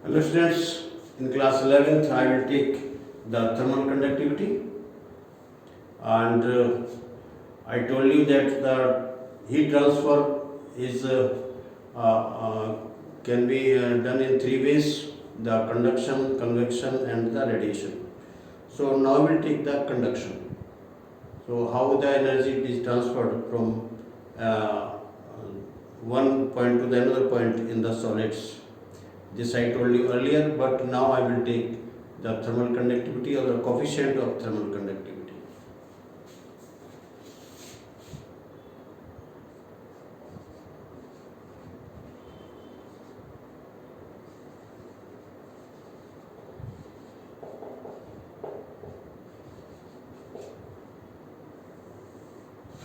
Hello students, in class 11th I will take the thermal conductivity, and I told you that the heat transfer is can be done in three ways: the conduction, convection and the radiation. So now we will take the conduction. So how the energy is transferred from one point to the another point in the solids. This I told you earlier, but now I will take the thermal conductivity or the coefficient of thermal conductivity.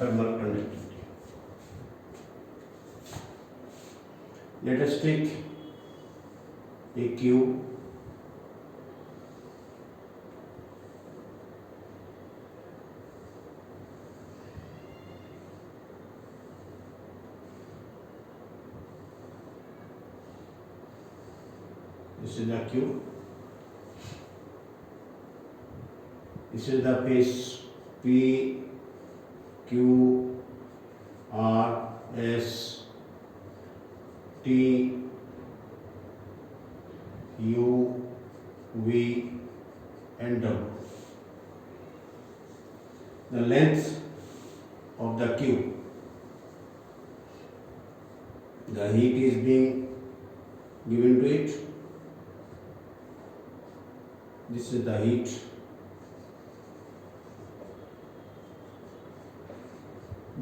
Thermal conductivity. Let us take a cube this is the cube, this is the face P, Q, R, S, T, U, V and W. The length of the cube. The heat is being given to it. This is the heat.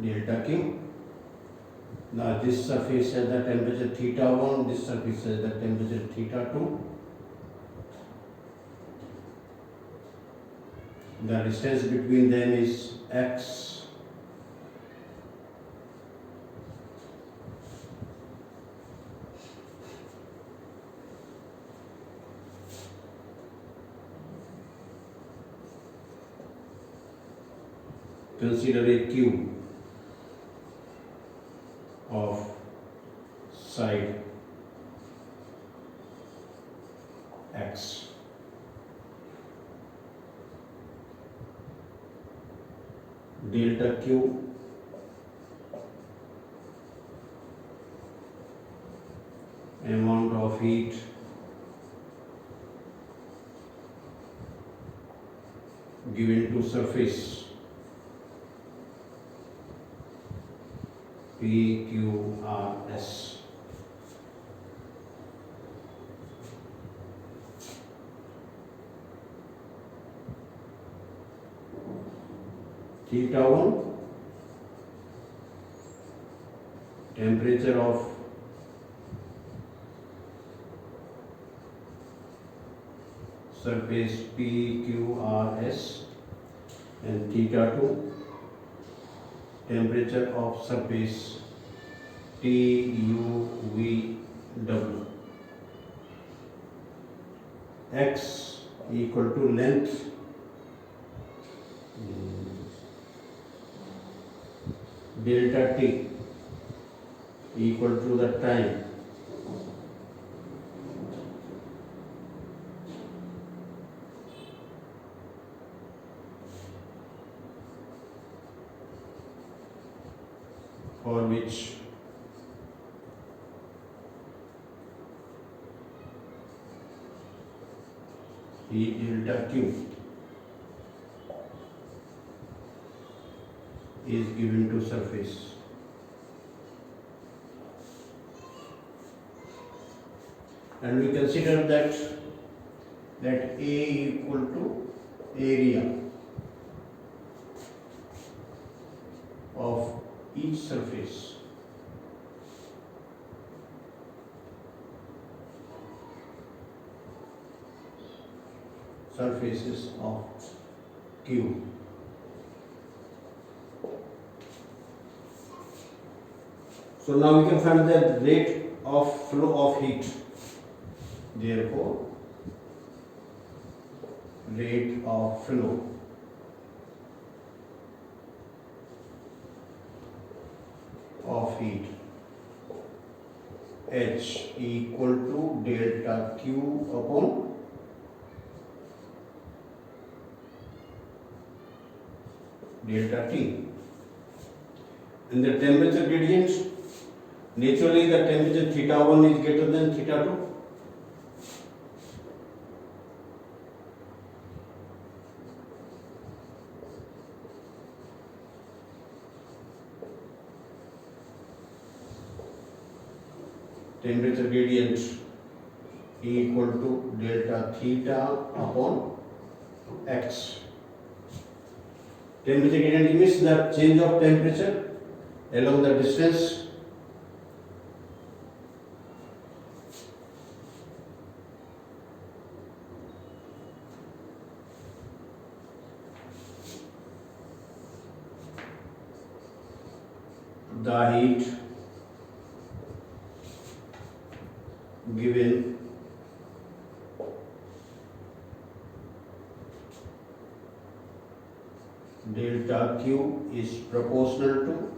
Delta Q. Now this surface has the temperature theta 1, this surface has the temperature theta 2. The distance between them is x. Consider a cube of side x. Delta Q amount of heat given to surface P, Q, R, S. Theta 1, temperature of surface P, Q, R, S, and theta 2, temperature of surface T, U, V, W. X equal to length delta T equal to the time for which heat delta Q is given to surface. And we consider that A equal to area of each surface. Surfaces of Q. So now we can find the rate of flow of heat. Therefore, rate of flow of heat H equal to delta Q upon delta T. And the temperature gradient, naturally the temperature theta 1 is greater than theta 2. Temperature gradient equal to delta theta upon x. Temperature gradient means the change of temperature along the distance. The heat given delta Q is proportional to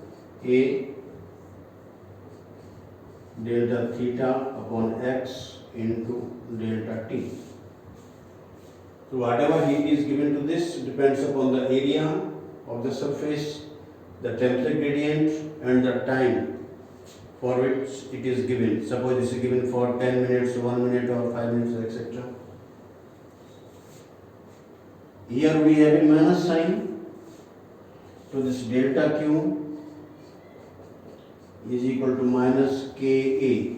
A delta theta upon x into delta T. So whatever heat is given to this depends upon the area of the surface, the temperature gradient and the time for which it is given. Suppose this is given for 10 minutes, 1 minute or 5 minutes, etc. Here we have a minus sign. So this delta Q is equal to minus Ka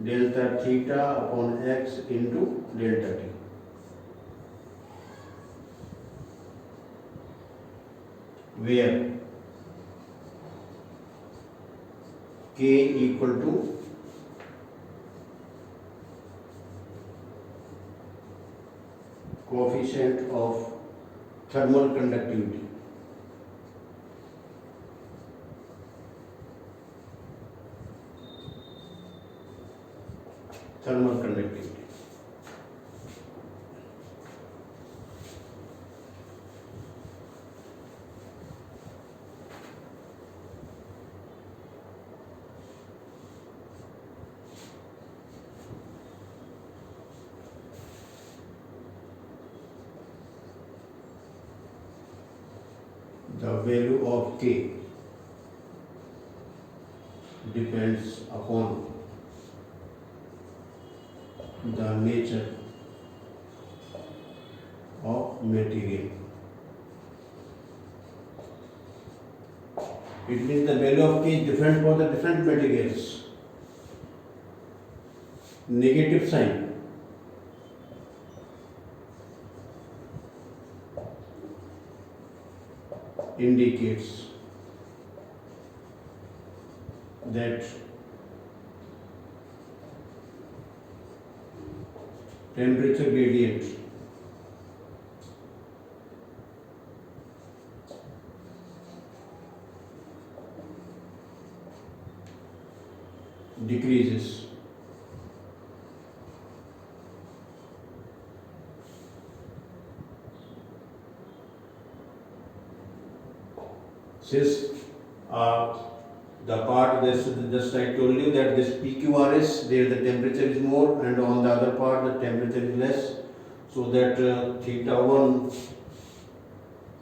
delta theta upon x into delta T. Where K equal to coefficient of thermal conductivity. Thermal conductivity. The value of K depends upon the nature of material. It means the value of K is different for the different materials. Negative sign indicates that temperature gradient decreases. Since the part this just I told you that this PQRS, there the temperature is more, and on the other part the temperature is less, so that theta 1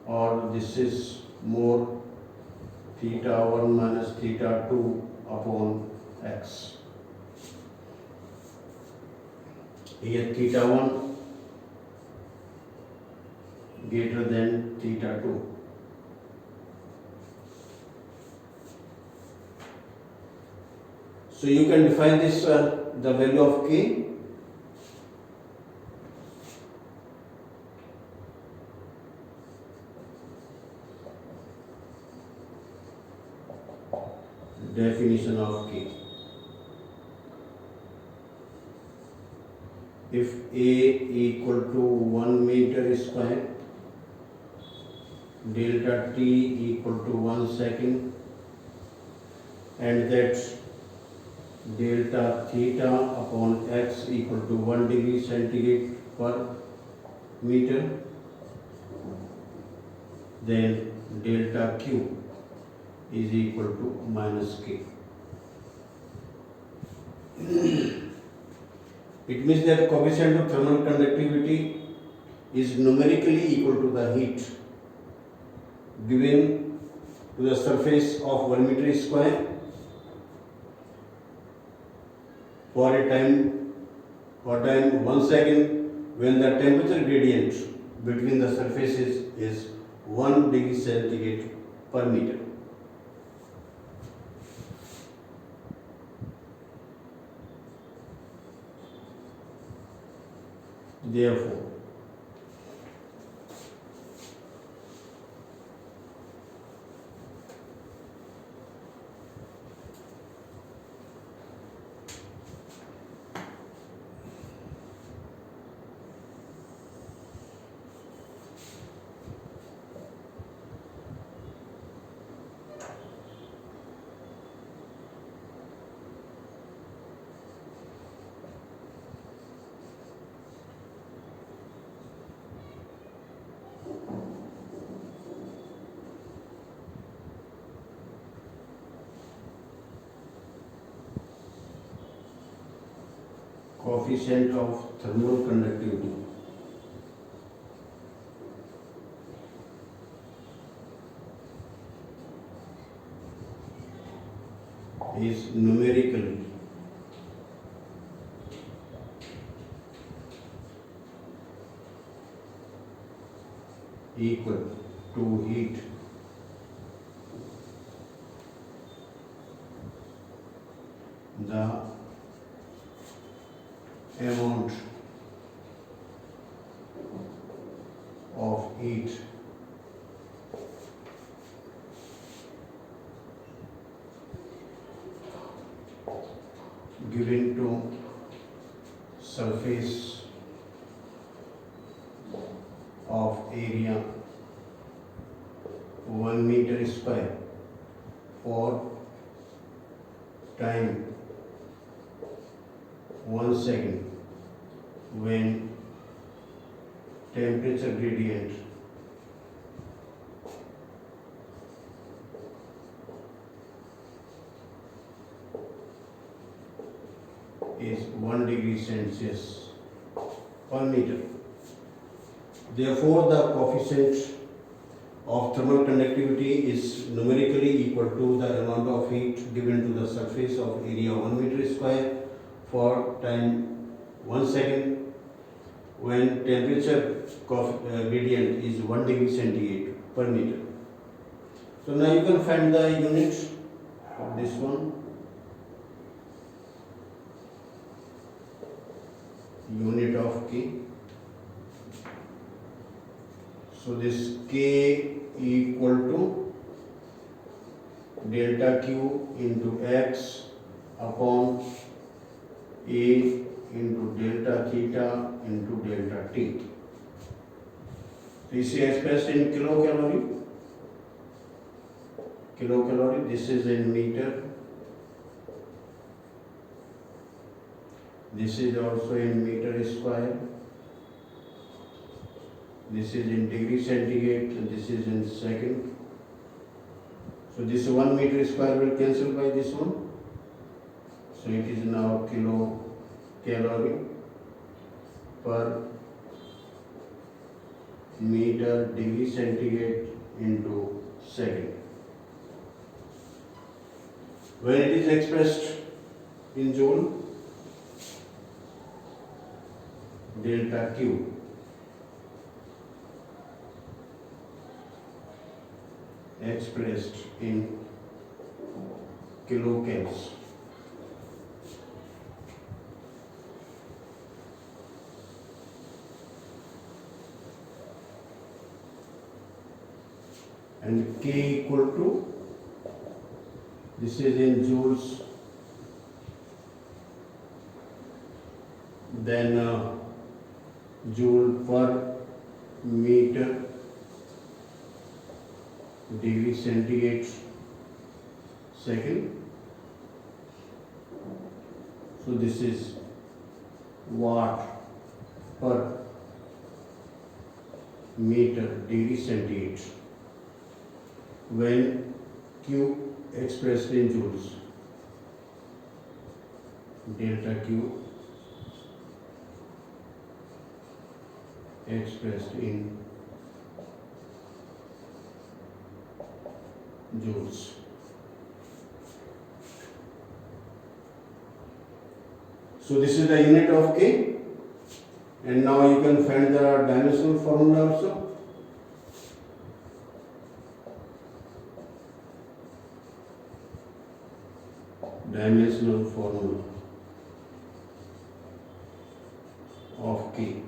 or this is more, theta 1 minus theta 2 upon x. Here theta 1 greater than theta 2. So you can define this the value of K definition of K. If A equal to 1 meter square, delta T equal to 1 second, and that delta theta upon x equal to 1 degree centigrade per meter, then delta Q is equal to minus K. It means that coefficient of thermal conductivity is numerically equal to the heat given to the surface of 1 meter square for time 1 second when the temperature gradient between the surfaces is 1 degree centigrade per meter. Therefore, coefficient of thermal conductivity is numerically equal to heat the amount of heat given to surface of area 1 meter square for time 1 second when temperature gradient is 1 degree Celsius per meter. Therefore, the coefficient of thermal conductivity is numerically equal to the amount of heat given to the surface of area 1 meter square for time 1 second when temperature gradient is 1 degree centigrade per meter. So now you can find the unit of this one. Unit of K. So this K equal to delta Q into X upon A into delta theta into delta T. This is expressed in kilocalorie. Kilocalorie, this is in meter. This is also in meter square. This is in degree centigrade and this is in second. So this 1 meter square will cancel by this one. So it is now kilocalorie per meter degree centigrade into second. When it is expressed in joule, delta Q expressed in kilocalories. And K equal to, this is in joules, then joule per meter degree centigrade second. So this is watt per meter degree centigrade when Q expressed in joules. delta Q expressed in joules. So this is the unit of K, and now you can find the dimensional formula also. Dimensional formula of K.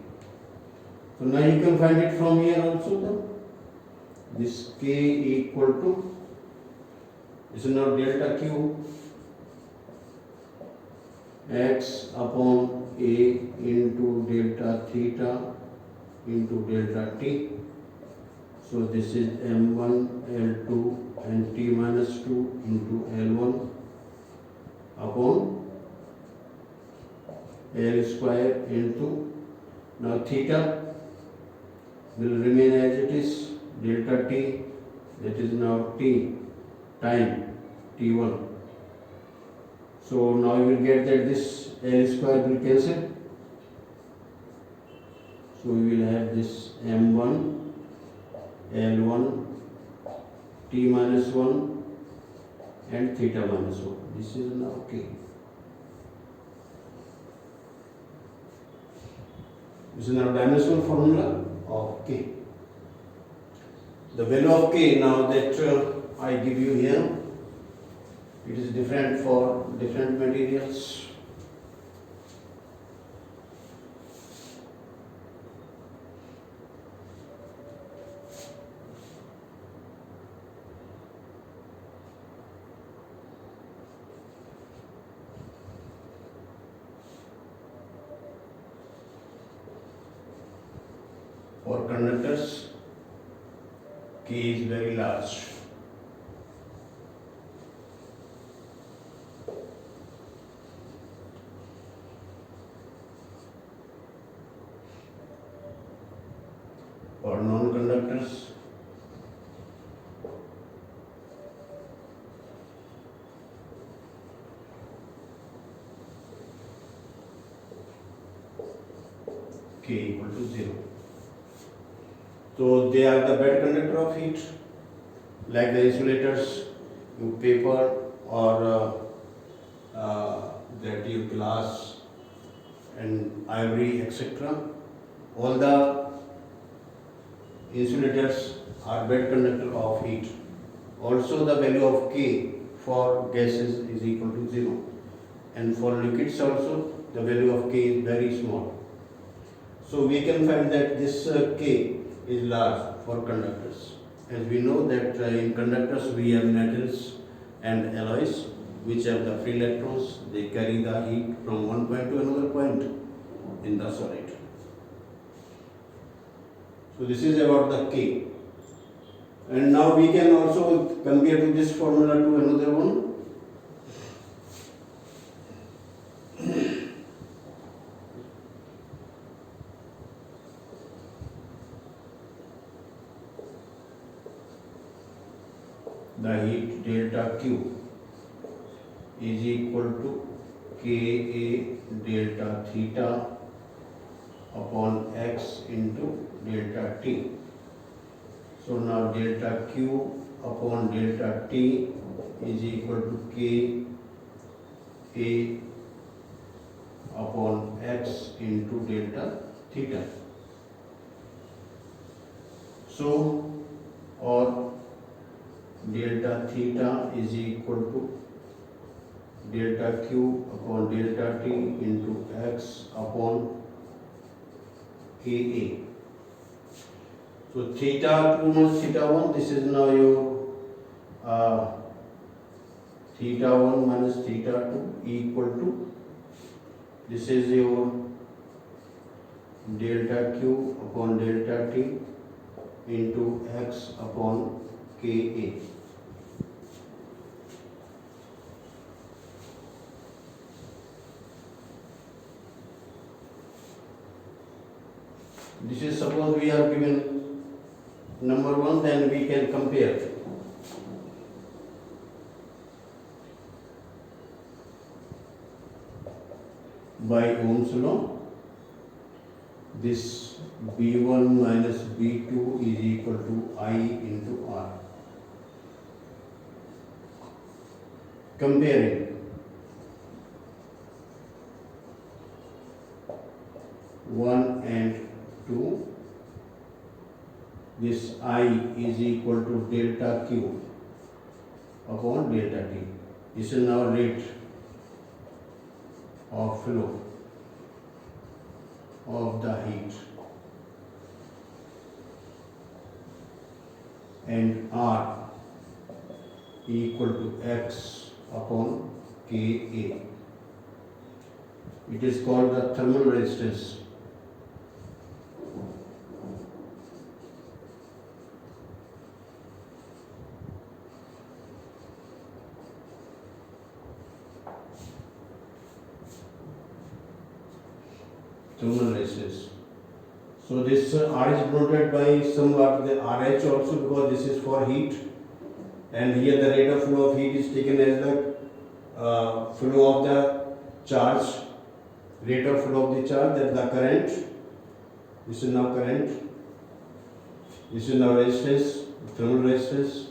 So now you can find it from here also. This K equal to, this is now delta Q x upon A into delta theta into delta T. So this is M1 L2 and T minus 2 into L1 upon L square into, now theta will remain as it is, delta T, that is now T time T1. So now you will get that this L square will cancel. So we will have this M1 L1 T minus 1 and theta minus 1. This is now K. This is now dimensional formula of K. The value of K now that I give you here, it is different for different materials. For conductors, K is very large. For non-conductors, K equal to 0. So they are the bad conductor of heat, like the insulators, your paper or that your glass and ivory, etc. All the insulators are bad conductor of heat. Also the value of K for gases is equal to 0, and for liquids also the value of K is very small. So we can find that this K is large for conductors. As we know that in conductors we have metals and alloys which have the free electrons. They carry the heat from one point to another point in the solid. So this is about the K. And now we can also compare to this formula to another one. The heat delta Q is equal to Ka delta theta upon x into delta T. So now delta Q upon delta T is equal to Ka upon x into delta theta. So, or delta theta is equal to delta Q upon delta T into x upon Ka. So theta 2 minus theta 1, this is now your theta 1 minus theta 2 equal to, this is your delta Q upon delta T into x upon Ka. This is, suppose we are given number 1, then we can compare. by Ohm's law. This B1 minus B2 is equal to I into R. Comparing 1 and 2, this I is equal to delta Q upon delta T. This is now rate of flow of the heat, and R equal to X upon Ka. It is called the thermal resistance. Thermal resistance. So this R is denoted by somewhat the RH also, because this is for heat, and here the rate of flow of heat is taken as the flow of the charge, rate of flow of the charge, that the current. This is now current. This is now resistance, thermal resistance.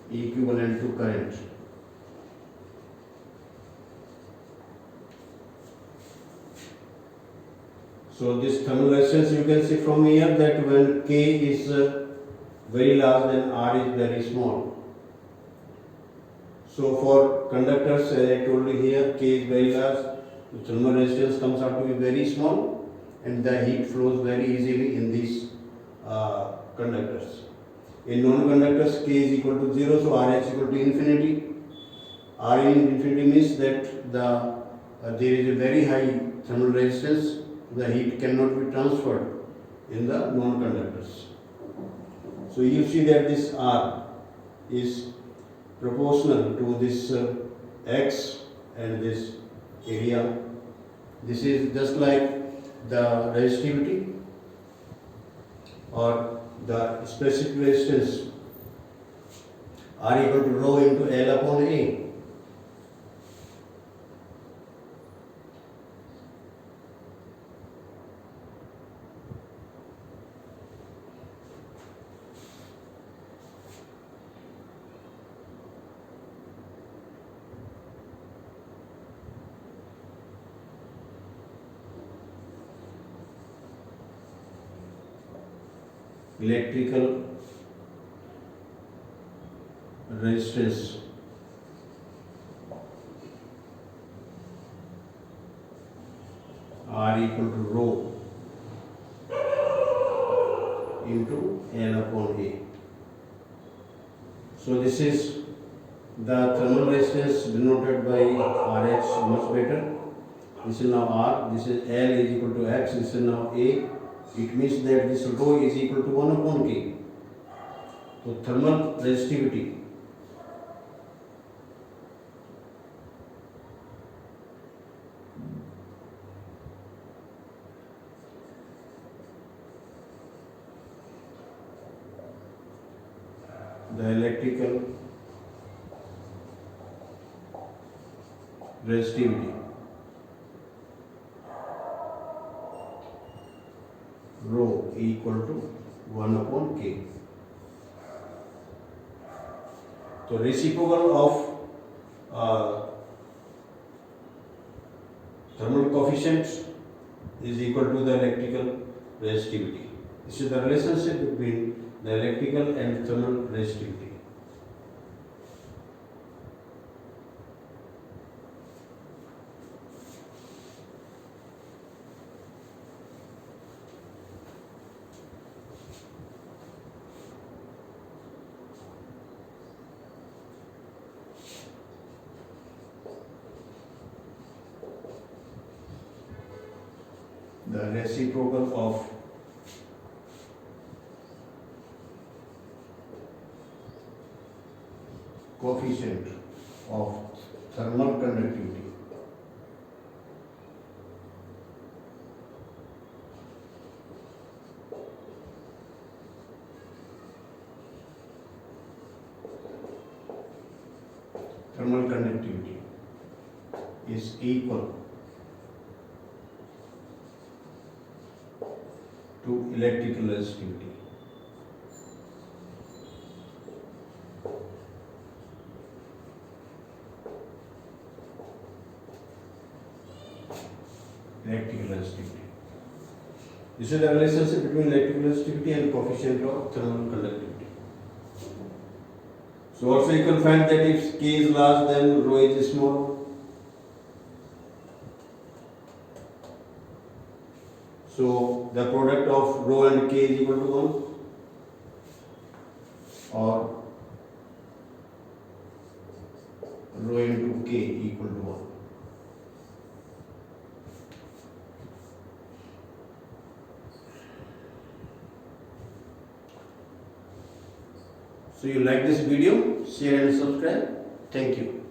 Equivalent to current. So this thermal resistance, you can see from here that when K is very large, then R is very small. So for conductors, as I told you here, K is very large, the thermal resistance comes out to be very small, and the heat flows very easily in these conductors. In non-conductors, K is equal to 0, so RH is equal to infinity. R in infinity means that there is a very high thermal resistance, the heat cannot be transferred in the non-conductors. So you see that this R is proportional to this X and this area. This is just like the resistivity or the specific resistance, R equal to rho into L upon A. Electrical resistance R equal to rho into L upon A. So this is the thermal resistance denoted by RH, much better. This is now R, this is L is equal to X, this is now A. It means that this rho is equal to 1 upon K. So thermal resistivity the electrical resistivity rho equal to 1 upon K. So reciprocal of thermal coefficient is equal to the electrical resistivity. This is the relationship between the electrical and thermal resistivity. The reciprocal of coefficient of thermal conductivity thermal conductivity is equal to electrical resistivity. Electrical resistivity. This is the relationship between electrical resistivity and coefficient of thermal conductivity. So also you can find that if K is large, then rho is small. So the product of rho and K is equal to 1, or rho into K equal to 1. So you like this video, share and subscribe. Thank you.